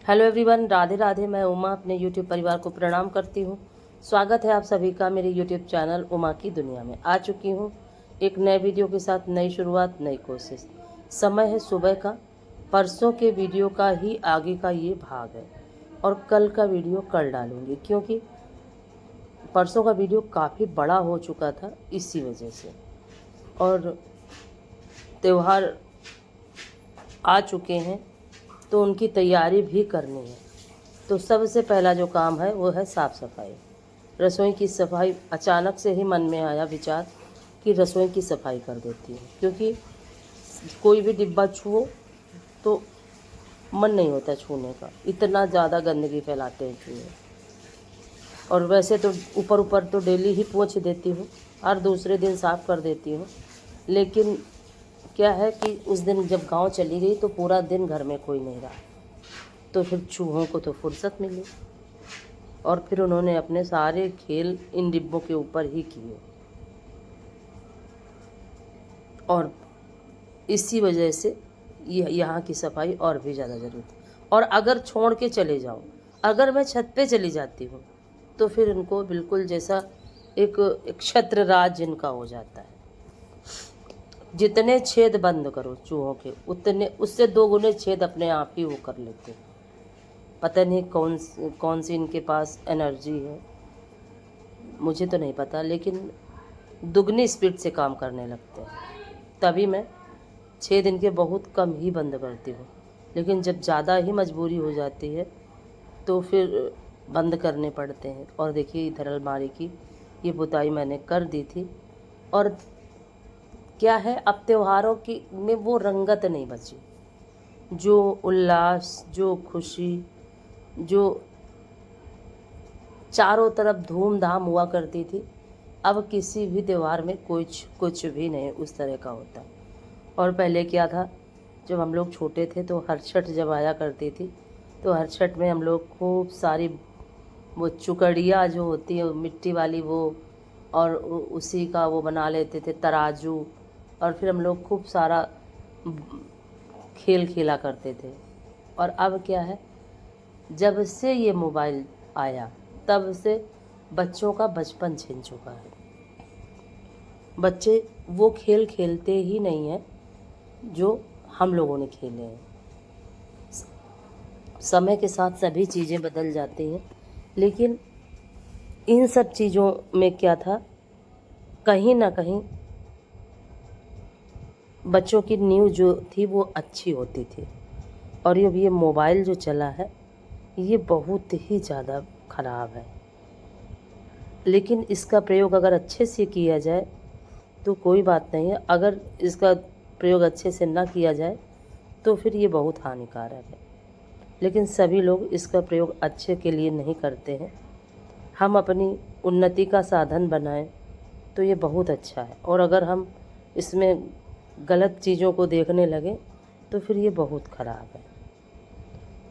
Hello everyone, Radhe Radhe. मैं उमा अपने YouTube परिवार को प्रणाम करती हूँ। स्वागत है आप सभी का मेरे यूट्यूब चैनल उमा की दुनिया में। आ चुकी हूँ एक नए वीडियो के साथ। नई शुरुआत, नई कोशिश। समय है सुबह का। परसों के वीडियो का ही आगे का ये भाग है और कल का वीडियो कल डालूँगी, क्योंकि परसों का वीडियो काफ़ी बड़ा हो चुका था इसी वजह से। और त्यौहार आ चुके हैं तो उनकी तैयारी भी करनी है। तो सबसे पहला जो काम है वो है साफ़ सफाई। रसोई की सफाई अचानक से ही मन में आया विचार कि रसोई की सफाई कर देती हूँ, क्योंकि कोई भी डिब्बा छुओ तो मन नहीं होता छूने का, इतना ज़्यादा गंदगी फैलाते हैं चूहे। और वैसे तो ऊपर ऊपर तो डेली ही पोंछ देती हूँ, हर दूसरे दिन साफ़ कर देती हूँ। लेकिन क्या है कि उस दिन जब गांव चली गई तो पूरा दिन घर में कोई नहीं रहा, तो फिर चूहों को तो फुर्सत मिली और फिर उन्होंने अपने सारे खेल इन डिब्बों के ऊपर ही किए। और इसी वजह से यहाँ की सफाई और भी ज़्यादा ज़रूरी थी। और अगर छोड़ के चले जाओ, अगर मैं छत पे चली जाती हूँ तो फिर इनको बिल्कुल जैसा एक छत्र राज जिनका हो जाता है। जितने छेद बंद करो चूहों के, उतने उससे 2 गुने छेद अपने आप ही वो कर लेते हैं। पता नहीं कौन सी इनके पास एनर्जी है, मुझे तो नहीं पता, लेकिन दुगनी स्पीड से काम करने लगते हैं। तभी मैं छेद इनके बहुत कम ही बंद करती हूँ, लेकिन जब ज़्यादा ही मजबूरी हो जाती है तो फिर बंद करने पड़ते हैं। और देखिए इधर अलमारी की ये पुताई मैंने कर दी थी। और क्या है, अब त्योहारों की में वो रंगत नहीं बची, जो उल्लास, जो खुशी, जो चारों तरफ धूमधाम हुआ करती थी। अब किसी भी त्यौहार में कुछ भी नहीं उस तरह का होता। और पहले क्या था, जब हम लोग छोटे थे तो हर छठ जब आया करती थी तो हर छठ में हम लोग खूब सारी वो चुकड़िया जो होती है मिट्टी वाली, वो और उसी का वो बना लेते थे तराजू। और फिर हम लोग खूब सारा खेल खेला करते थे। और अब क्या है, जब से ये मोबाइल आया तब से बच्चों का बचपन छिन चुका है। बच्चे वो खेल खेलते ही नहीं हैं जो हम लोगों ने खेले हैं। समय के साथ सभी चीज़ें बदल जाती हैं, लेकिन इन सब चीज़ों में क्या था, कहीं ना कहीं बच्चों की नींव जो थी वो अच्छी होती थी। और ये मोबाइल जो चला है ये बहुत ही ज़्यादा ख़राब है। लेकिन इसका प्रयोग अगर अच्छे से किया जाए तो कोई बात नहीं है, अगर इसका प्रयोग अच्छे से ना किया जाए तो फिर ये बहुत हानिकारक है। लेकिन सभी लोग इसका प्रयोग अच्छे के लिए नहीं करते हैं। हम अपनी उन्नति का साधन बनाएं तो ये बहुत अच्छा है, और अगर हम इसमें गलत चीज़ों को देखने लगें तो फिर ये बहुत ख़राब है।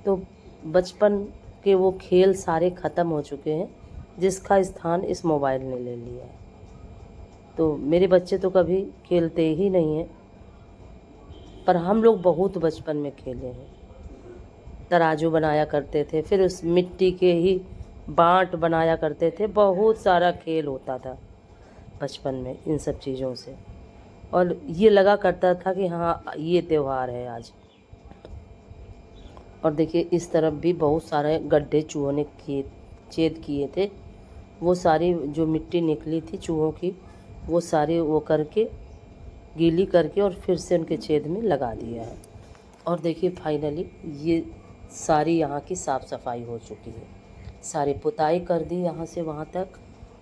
तो बचपन के वो खेल सारे ख़त्म हो चुके हैं जिसका स्थान इस मोबाइल ने ले लिया है। तो मेरे बच्चे तो कभी खेलते ही नहीं हैं, पर हम लोग बहुत बचपन में खेले हैं। तराजू बनाया करते थे, फिर उस मिट्टी के ही बाँट बनाया करते थे। बहुत सारा खेल होता था बचपन में इन सब चीज़ों से, और ये लगा करता था कि हाँ ये त्यौहार है आज। और देखिए इस तरफ भी बहुत सारे गड्ढे चूहों ने छेद किए थे। वो सारी जो मिट्टी निकली थी चूहों की, वो सारी वो करके गीली करके और फिर से उनके छेद में लगा दिया है। और देखिए फाइनली ये सारी यहाँ की साफ़ सफाई हो चुकी है। सारी पुताई कर दी यहाँ से वहाँ तक,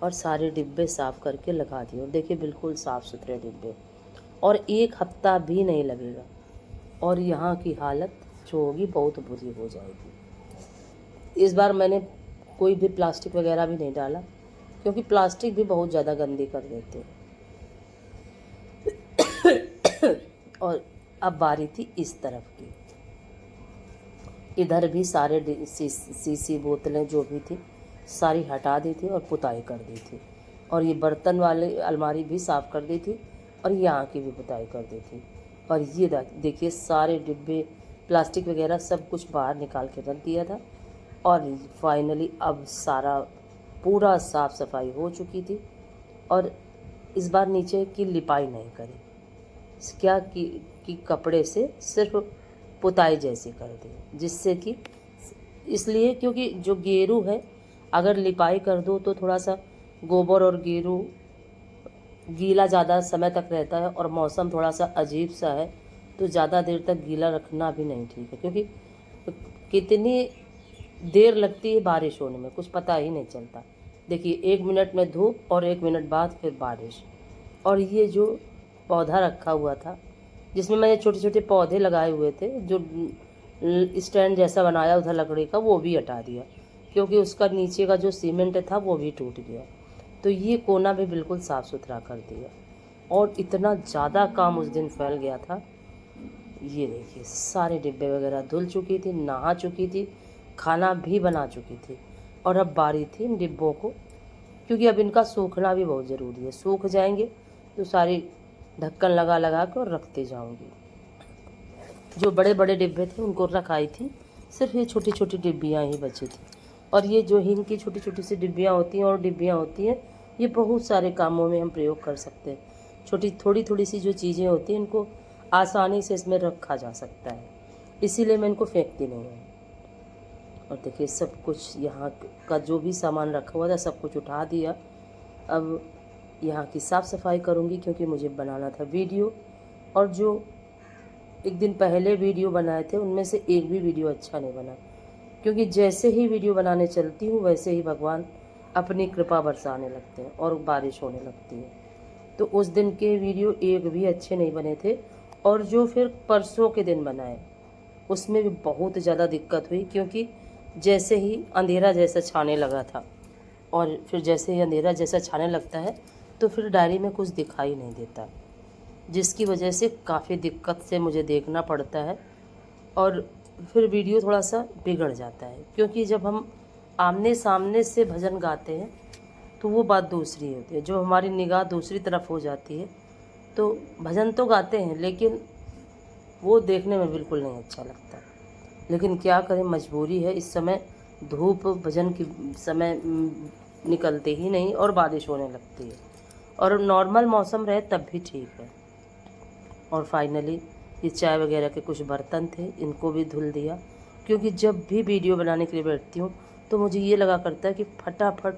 और सारे डिब्बे साफ़ करके लगा दिए। और देखिए बिल्कुल साफ़ सुथरे डिब्बे, और 1 हफ्ता भी नहीं लगेगा और यहाँ की हालत जो होगी बहुत बुरी हो जाएगी। इस बार मैंने कोई भी प्लास्टिक वगैरह भी नहीं डाला, क्योंकि प्लास्टिक भी बहुत ज़्यादा गंदी कर देते हैं। और अब बारी थी इस तरफ की। इधर भी सारे सीसी बोतलें जो भी थी सारी हटा दी थी और पुताई कर दी थी। और ये बर्तन वाले अलमारी भी साफ़ कर दी थी, और यहाँ की भी पुताई कर दी थी। और ये देखिए सारे डिब्बे प्लास्टिक वगैरह सब कुछ बाहर निकाल के रख दिया था। और फाइनली अब सारा पूरा साफ़ सफाई हो चुकी थी। और इस बार नीचे की लिपाई नहीं करी, क्या कि कपड़े से सिर्फ पुताई जैसी कर दी, जिससे कि इसलिए क्योंकि जो गेरू है अगर लिपाई कर दो तो थोड़ा सा गोबर और गेरू गीला ज़्यादा समय तक रहता है और मौसम थोड़ा सा अजीब सा है, तो ज़्यादा देर तक गीला रखना भी नहीं ठीक है, क्योंकि कितनी देर लगती है बारिश होने में कुछ पता ही नहीं चलता। देखिए 1 मिनट में धूप और 1 मिनट बाद फिर बारिश। और ये जो पौधा रखा हुआ था जिसमें मैंने छोटे छोटे पौधे लगाए हुए थे, जो स्टैंड जैसा बनाया था लकड़ी का, वो भी हटा दिया क्योंकि उसका नीचे का जो सीमेंट था वो भी टूट गया। तो ये कोना भी बिल्कुल साफ़ सुथरा कर दिया। और इतना ज़्यादा काम उस दिन फैल गया था। ये देखिए सारे डिब्बे वगैरह धुल चुकी थी, नहा चुकी थी, खाना भी बना चुकी थी। और अब बारी थी इन डिब्बों को, क्योंकि अब इनका सूखना भी बहुत ज़रूरी है। सूख जाएंगे तो सारी ढक्कन लगा लगा कर रखते जाऊंगी। जो बड़े बड़े डिब्बे थे उनको रखाई थी, सिर्फ ये छोटी छोटी डिब्बियाँ ही बची थी। और ये जो हिंग की छोटी छोटी सी डिब्बियाँ होती हैं और डिब्बियाँ होती हैं, ये बहुत सारे कामों में हम प्रयोग कर सकते हैं। छोटी थोड़ी थोड़ी सी जो चीज़ें होती हैं इनको आसानी से इसमें रखा जा सकता है, इसीलिए मैं इनको फेंकती नहीं हूँ। और देखिए सब कुछ यहाँ का जो भी सामान रखा हुआ था सब कुछ उठा दिया। अब यहाँ की साफ़ सफाई करूँगी क्योंकि मुझे बनाना था वीडियो। और जो एक दिन पहले वीडियो बनाए थे उनमें से एक भी वीडियो अच्छा नहीं बना, क्योंकि जैसे ही वीडियो बनाने चलती हूँ वैसे ही भगवान अपनी कृपा बरसाने लगते हैं और बारिश होने लगती है। तो उस दिन के वीडियो एक भी अच्छे नहीं बने थे। और जो फिर परसों के दिन बनाए उसमें भी बहुत ज़्यादा दिक्कत हुई, क्योंकि जैसे ही अंधेरा जैसा छाने लगा था, और फिर जैसे ही अंधेरा जैसा छाने लगता है तो फिर डायरी में कुछ दिखाई नहीं देता, जिसकी वजह से काफ़ी दिक्कत से मुझे देखना पड़ता है। और फिर वीडियो थोड़ा सा बिगड़ जाता है, क्योंकि जब हम आमने सामने से भजन गाते हैं तो वो बात दूसरी होती है। जो हमारी निगाह दूसरी तरफ हो जाती है तो भजन तो गाते हैं लेकिन वो देखने में बिल्कुल नहीं अच्छा लगता। लेकिन क्या करें, मजबूरी है। इस समय धूप भजन की समय निकलते ही नहीं और बारिश होने लगती है, और नॉर्मल मौसम रहे तब भी ठीक है। और फाइनली ये चाय वगैरह के कुछ बर्तन थे, इनको भी धुल दिया, क्योंकि जब भी वीडियो बनाने के लिए बैठती हूँ तो मुझे ये लगा करता है कि फटाफट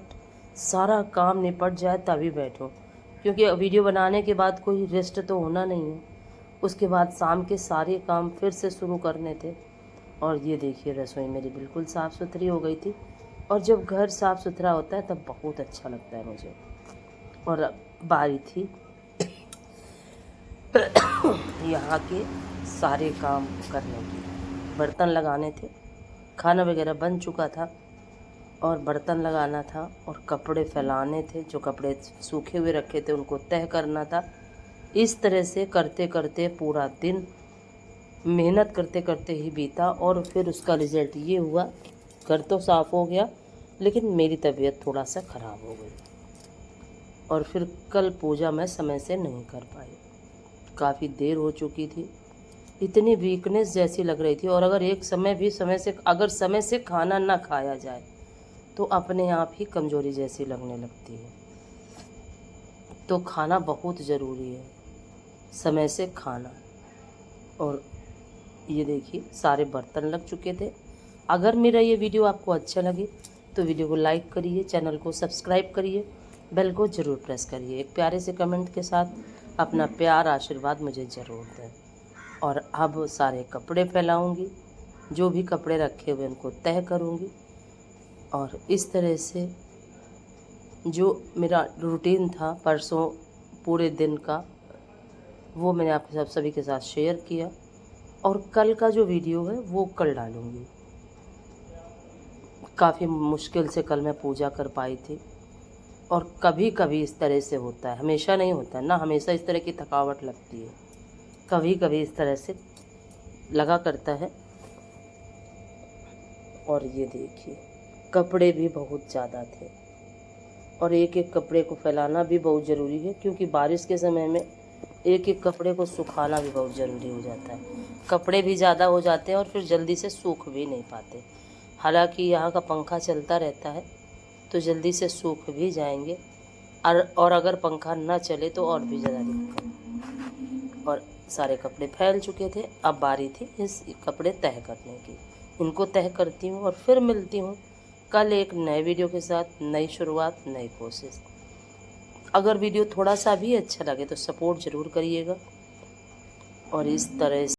सारा काम निपट जाए तभी बैठूँ, क्योंकि वीडियो बनाने के बाद कोई रेस्ट तो होना नहीं है। उसके बाद शाम के सारे काम फिर से शुरू करने थे। और ये देखिए रसोई मेरी बिल्कुल साफ़ सुथरी हो गई थी। और जब घर साफ़ सुथरा होता है तब बहुत अच्छा लगता है मुझे। और अब बारी थी यहाँ के सारे काम करने की। बर्तन लगाने थे, खाना वगैरह बन चुका था और बर्तन लगाना था और कपड़े फैलाने थे। जो कपड़े सूखे हुए रखे थे उनको तह करना था। इस तरह से करते करते पूरा दिन मेहनत करते करते ही बीता। और फिर उसका रिज़ल्ट ये हुआ, घर तो साफ़ हो गया लेकिन मेरी तबीयत थोड़ा सा ख़राब हो गई। और फिर कल पूजा मैं समय से नहीं कर पाई, काफ़ी देर हो चुकी थी। इतनी वीकनेस जैसी लग रही थी। और अगर एक समय से खाना ना खाया जाए तो अपने आप ही कमज़ोरी जैसी लगने लगती है। तो खाना बहुत ज़रूरी है, समय से खाना। और ये देखिए सारे बर्तन लग चुके थे। अगर मेरा ये वीडियो आपको अच्छा लगे तो वीडियो को लाइक करिए, चैनल को सब्सक्राइब करिए, बेल को ज़रूर प्रेस करिए। एक प्यारे से कमेंट के साथ अपना प्यार आशीर्वाद मुझे ज़रूर दें। और अब सारे कपड़े फैलाऊंगी, जो भी कपड़े रखे हुए उनको तह करूंगी। और इस तरह से जो मेरा रूटीन था परसों पूरे दिन का, वो मैंने आपके सभी के साथ शेयर किया। और कल का जो वीडियो है वो कल डालूंगी। काफ़ी मुश्किल से कल मैं पूजा कर पाई थी। और कभी कभी इस तरह से होता है, हमेशा नहीं होता है ना, हमेशा इस तरह की थकावट लगती है, कभी कभी इस तरह से लगा करता है। और ये देखिए कपड़े भी बहुत ज़्यादा थे और एक एक कपड़े को फैलाना भी बहुत ज़रूरी है, क्योंकि बारिश के समय में एक एक कपड़े को सुखाना भी बहुत ज़रूरी हो जाता है। कपड़े भी ज़्यादा हो जाते हैं और फिर जल्दी से सूख भी नहीं पाते। हालांकि यहाँ का पंखा चलता रहता है तो जल्दी से सूख भी जाएंगे, और अगर पंखा ना चले तो और भी ज़्यादा दिक्कत। और सारे कपड़े फैल चुके थे, अब बारी थी इस कपड़े तह करने की। इनको तह करती हूँ और फिर मिलती हूँ कल एक नए वीडियो के साथ। नई शुरुआत, नई कोशिश। अगर वीडियो थोड़ा सा भी अच्छा लगे तो सपोर्ट ज़रूर करिएगा और इस तरह